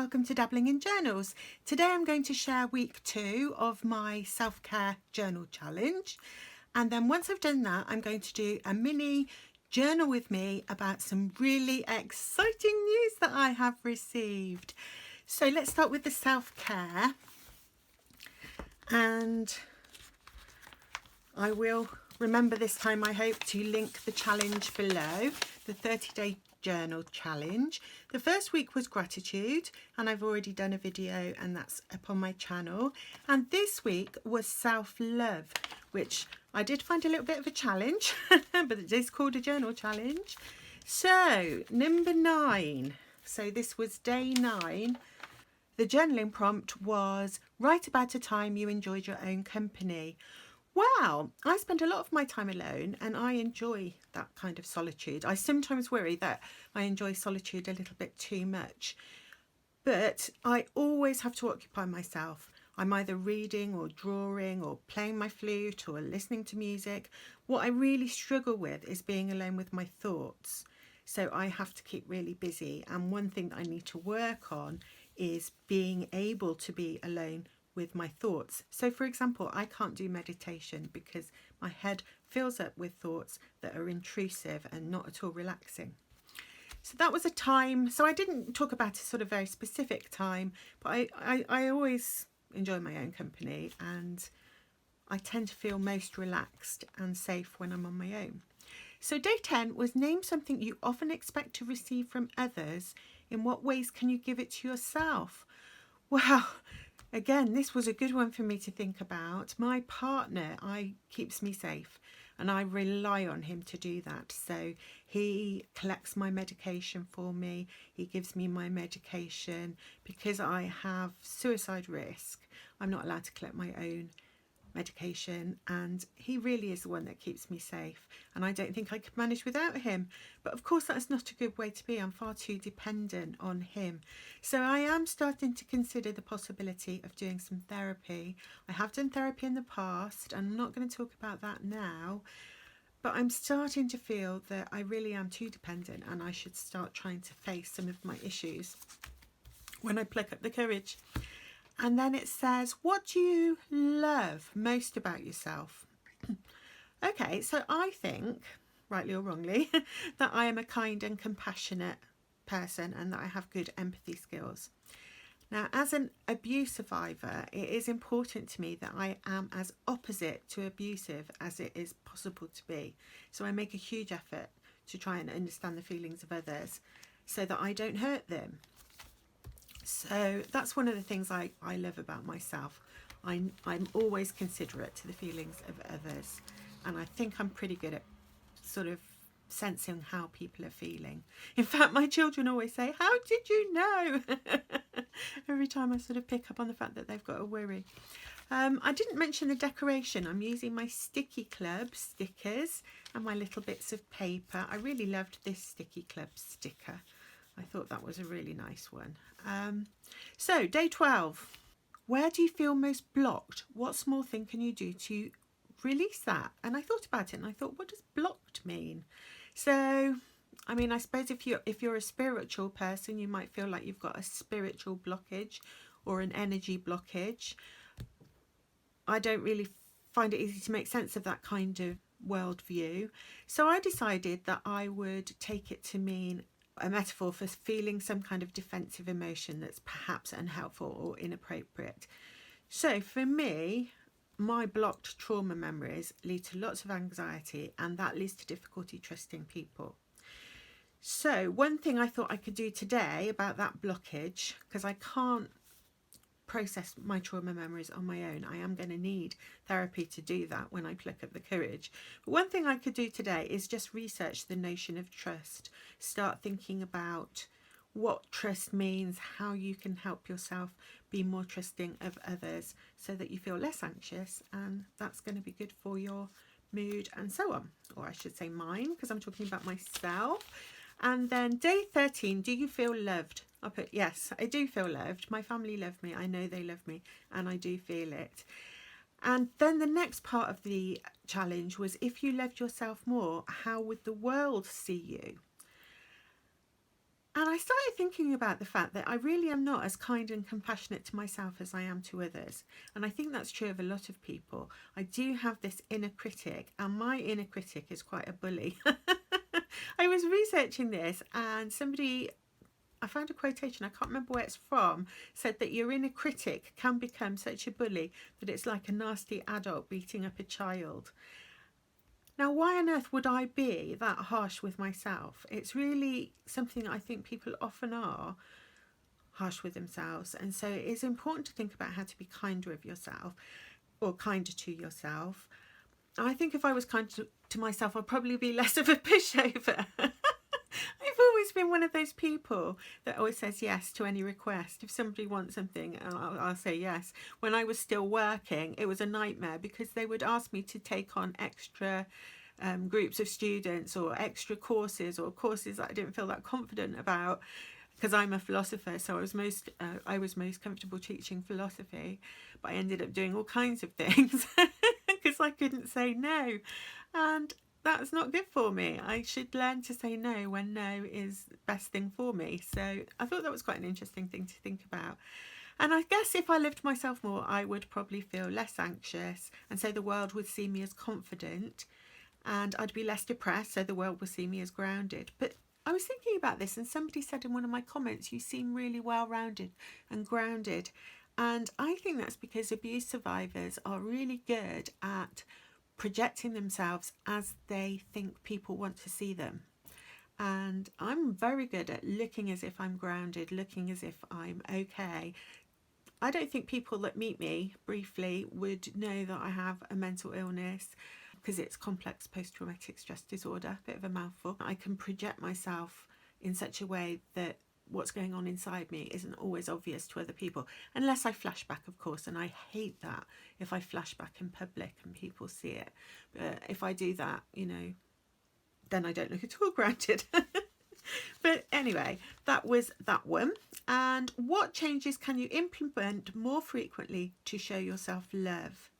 welcome to Dabbling in Journals. Today I'm going to share week 2 of my self-care journal challenge, and then once I've done that I'm going to do a mini journal with me about some really exciting news that I have received. So let's start with the self-care, and I will remember this time, I hope, to link the challenge below, the 30-day journal challenge. The first week was gratitude, and I've already done a video and that's up on my channel. And this week was self-love, which I did find a little bit of a challenge, but it is called a journal challenge. So number 9, so this was day 9. The journaling prompt was write about a time you enjoyed your own company. Wow, I spend a lot of my time alone and I enjoy that kind of solitude. I sometimes worry that I enjoy solitude a little bit too much, but I always have to occupy myself. I'm either reading or drawing or playing my flute or listening to music. What I really struggle with is being alone with my thoughts. So I have to keep really busy. And one thing that I need to work on is being able to be alone with my thoughts. So for example, I can't do meditation because my head fills up with thoughts that are intrusive and not at all relaxing. So that was a time, so I didn't talk about a sort of very specific time, but I always enjoy my own company and I tend to feel most relaxed and safe when I'm on my own. So day 10 was name something you often expect to receive from others. In what ways can you give it to yourself? Well, again, this was a good one for me to think about. My partner keeps me safe and I rely on him to do that. So he collects my medication for me. He gives me my medication because I have suicide risk. I'm not allowed to collect my own medication, and he really is the one that keeps me safe, and I don't think I could manage without him. But of course that's not a good way to be. I'm far too dependent on him. So I am starting to consider the possibility of doing some therapy. I have done therapy in the past and I'm not going to talk about that now, but I'm starting to feel that I really am too dependent and I should start trying to face some of my issues when I pluck up the courage. And then it says, what do you love most about yourself? Okay, so I think, rightly or wrongly, that I am a kind and compassionate person and that I have good empathy skills. Now, as an abuse survivor, it is important to me that I am as opposite to abusive as it is possible to be. So I make a huge effort to try and understand the feelings of others so that I don't hurt them. So that's one of the things I love about myself. I'm always considerate to the feelings of others, and I think I'm pretty good at sort of sensing how people are feeling. In fact, my children always say, how did you know? Every time I sort of pick up on the fact that they've got a worry. I didn't mention the decoration. I'm using my Sticky Club stickers and my little bits of paper. I really loved this Sticky Club sticker. I thought that was a really nice one. So day 12, where do you feel most blocked? What small thing can you do to release that? And I thought about it and I thought, what does blocked mean? So, I mean, I suppose if you're a spiritual person, you might feel like you've got a spiritual blockage or an energy blockage. I don't really find it easy to make sense of that kind of worldview. So I decided that I would take it to mean a metaphor for feeling some kind of defensive emotion that's perhaps unhelpful or inappropriate. So for me, my blocked trauma memories lead to lots of anxiety, and that leads to difficulty trusting people. So one thing I thought I could do today about that blockage, because I can't process my trauma memories on my own. I am going to need therapy to do that when I pluck up the courage. But one thing I could do today is just research the notion of trust. Start thinking about what trust means, how you can help yourself be more trusting of others so that you feel less anxious, and that's going to be good for your mood and so on. Or I should say mine, because I'm talking about myself. And then day 13, do you feel loved? I put, yes, I do feel loved. My family love me. I know they love me and I do feel it. And then the next part of the challenge was, if you loved yourself more, how would the world see you? And I started thinking about the fact that I really am not as kind and compassionate to myself as I am to others. And I think that's true of a lot of people. I do have this inner critic, and my inner critic is quite a bully. I was researching this and I found a quotation, I can't remember where it's from, said that your inner critic can become such a bully that it's like a nasty adult beating up a child. Now, why on earth would I be that harsh with myself? It's really something I think people often are, harsh with themselves. And so it is important to think about how to be kinder of yourself, or kinder to yourself. I think if I was kind to myself, I'd probably be less of a pushover. I've always been one of those people that always says yes to any request. If somebody wants something, I'll say yes. When I was still working, it was a nightmare because they would ask me to take on extra groups of students or extra courses, or courses that I didn't feel that confident about, because I'm a philosopher, so I was most comfortable teaching philosophy, but I ended up doing all kinds of things because I couldn't say no, and that's not good for me. I should learn to say no when no is the best thing for me. So I thought that was quite an interesting thing to think about. And I guess if I loved myself more, I would probably feel less anxious, and so the world would see me as confident, and I'd be less depressed, so the world would see me as grounded. But I was thinking about this, and somebody said in one of my comments, you seem really well-rounded and grounded. And I think that's because abuse survivors are really good at projecting themselves as they think people want to see them. And I'm very good at looking as if I'm grounded, looking as if I'm okay. I don't think people that meet me briefly would know that I have a mental illness, because it's complex post-traumatic stress disorder, bit of a mouthful. I can project myself in such a way that what's going on inside me isn't always obvious to other people, unless I flash back, of course, and I hate that if I flash back in public and people see it. But if I do that, then I don't look at all grounded. But anyway, that was that one. And what changes can you implement more frequently to show yourself love?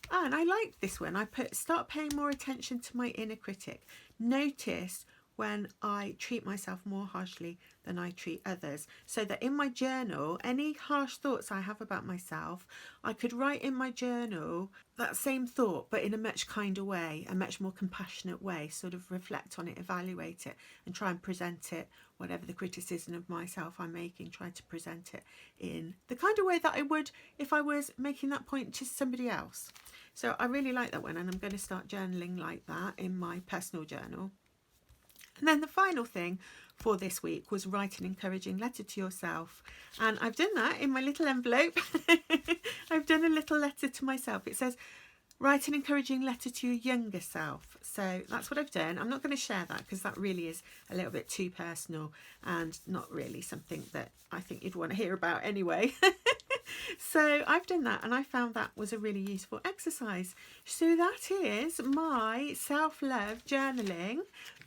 And I like this one. I put, start paying more attention to my inner critic. Notice when I treat myself more harshly than I treat others, so that in my journal, any harsh thoughts I have about myself, I could write in my journal that same thought, but in a much kinder way, a much more compassionate way, sort of reflect on it, evaluate it, and try and present it, whatever the criticism of myself I'm making, try to present it in the kind of way that I would if I was making that point to somebody else. So I really like that one, and I'm going to start journaling like that in my personal journal. And then the final thing for this week was write an encouraging letter to yourself. And I've done that in my little envelope. I've done a little letter to myself. It says, write an encouraging letter to your younger self. So that's what I've done. I'm not going to share that because that really is a little bit too personal and not really something that I think you'd want to hear about anyway. So I've done that, and I found that was a really useful exercise. So that is my self-love journaling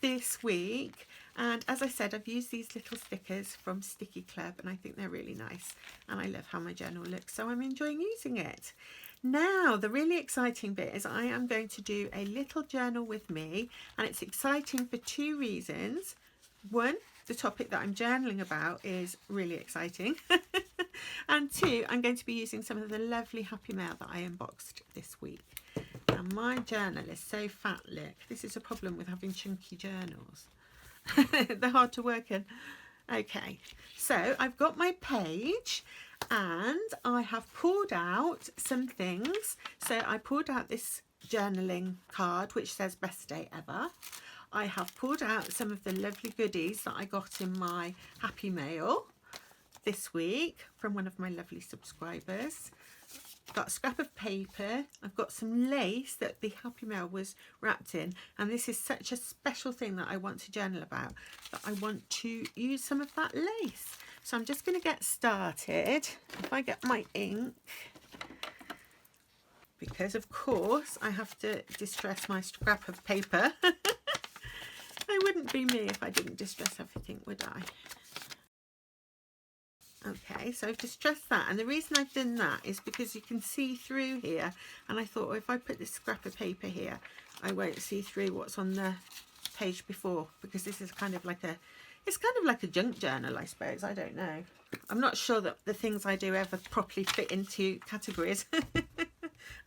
this week. And as I said, I've used these little stickers from Sticky Club, and I think they're really nice. And I love how my journal looks, so I'm enjoying using it. Now, the really exciting bit is I am going to do a little journal with me, and it's exciting for two reasons. One, the topic that I'm journaling about is really exciting. And two, I'm going to be using some of the lovely Happy Mail that I unboxed this week. And my journal is so fat, look. This is a problem with having chunky journals. They're hard to work in. Okay, so I've got my page and I have pulled out some things. So I pulled out this journaling card which says best day ever. I have pulled out some of the lovely goodies that I got in my Happy Mail this week from one of my lovely subscribers. I've got a scrap of paper. I've got some lace that the Happy Mail was wrapped in, and this is such a special thing that I want to journal about that I want to use some of that lace. So I'm just going to get started. If I get my ink, because of course I have to distress my scrap of paper. It wouldn't be me if I didn't distress everything, would I? Okay, so I've distressed that, and the reason I've done that is because you can see through here, and I thought, well, if I put this scrap of paper here, I won't see through what's on the page before, because this is kind of like a It's kind of like a junk journal, I suppose. I don't know. I'm not sure that the things I do ever properly fit into categories.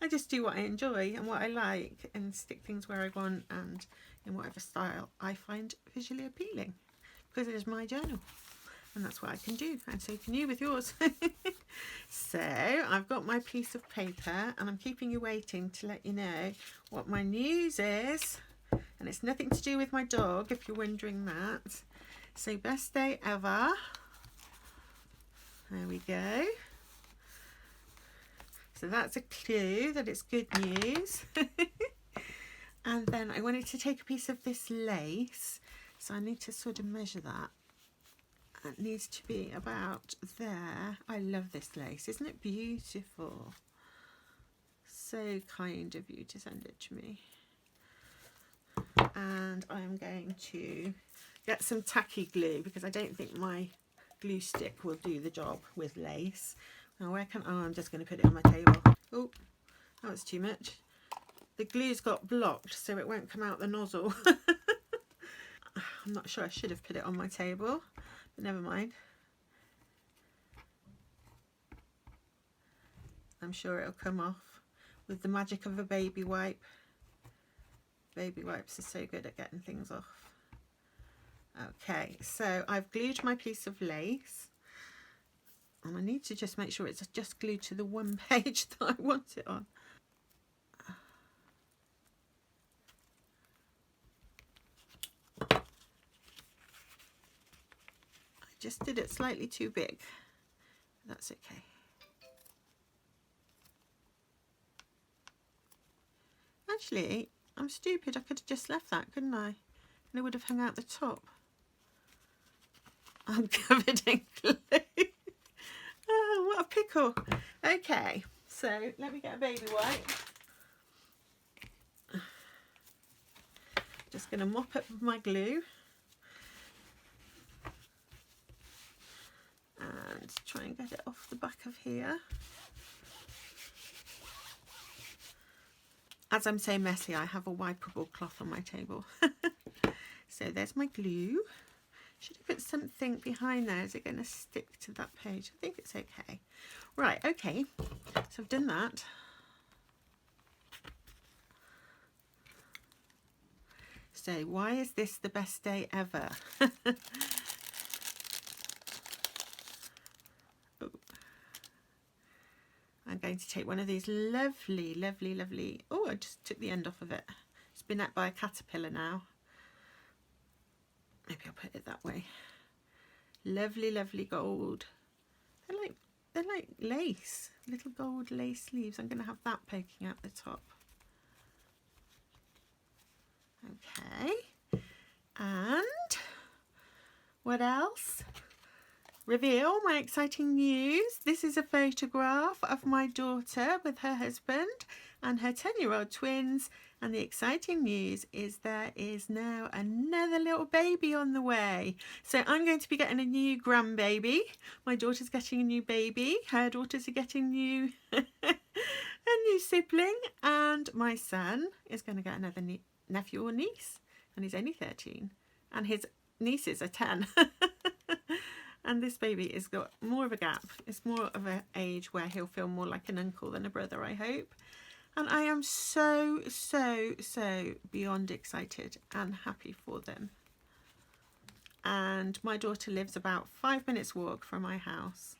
I just do what I enjoy and what I like and stick things where I want and in whatever style I find visually appealing, because it is my journal and that's what I can do, and so can you with yours. So I've got my piece of paper and I'm keeping you waiting to let you know what my news is, and it's nothing to do with my dog, if you're wondering that. So best day ever. There we go. So that's a clue that it's good news. And then I wanted to take a piece of this lace, so I need to sort of measure that. It needs to be about there. I love this lace. Isn't it beautiful? So kind of you to send it to me. And I'm going to get some tacky glue because I don't think my glue stick will do the job with lace. Now where can, oh, I'm just going to put it on my table. Oh, that was too much. The glue's got blocked so it won't come out the nozzle. I'm not sure, I should have put it on my table, but never mind. I'm sure it'll come off with the magic of a baby wipe. Baby wipes are so good at getting things off. Okay, so I've glued my piece of lace, and I need to just make sure it's just glued to the one page that I want it on. I just did it slightly too big. That's okay. Actually, I'm stupid. I could have just left that, couldn't I? And it would have hung out the top. I'm covered in glue. Oh, what a pickle. Okay, so let me get a baby wipe. Just going to mop up my glue. And try and get it off the back of here. As I'm so messy, I have a wipeable cloth on my table. So there's my glue. Should I put something behind there? Is it going to stick to that page? I think it's okay. Right, okay. So I've done that. So why is this the best day ever? I'm going to take one of these lovely, lovely, lovely... Oh, I just took the end off of it. It's been ate by a caterpillar now. Maybe I'll put it that way. Lovely, lovely gold. They're like lace, little gold lace sleeves. I'm going to have that poking out the top. Okay. And what else? Reveal my exciting news. This is a photograph of my daughter with her husband and her 10-year-old twins, and the exciting news is there is now another little baby on the way. So I'm going to be getting a new grandbaby. My daughter's getting a new baby, her daughters are getting new a new sibling, and my son is going to get another nephew or niece, and he's only 13 and his nieces are 10. And this baby has got more of a gap. It's more of an age where he'll feel more like an uncle than a brother, I hope. And I am so, so, so beyond excited and happy for them. And my daughter lives about 5 minutes walk from my house.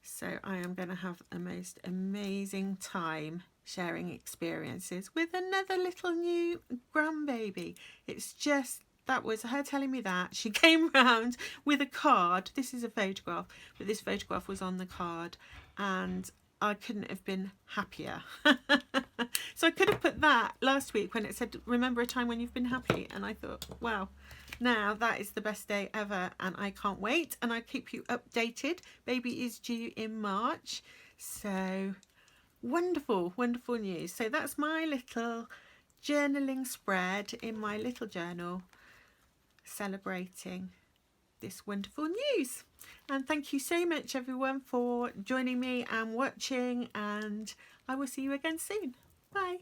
So I am going to have the most amazing time sharing experiences with another little new grandbaby. It's just... That was her telling me that. She came round with a card. This is a photograph, but this photograph was on the card and I couldn't have been happier. So I could have put that last week when it said, remember a time when you've been happy. And I thought, wow, now that is the best day ever and I can't wait. And I'll keep you updated. Baby is due in March. So wonderful, wonderful news. So that's my little journaling spread in my little journal, celebrating this wonderful news. And thank you so much everyone for joining me and watching, and I will see you again soon. Bye.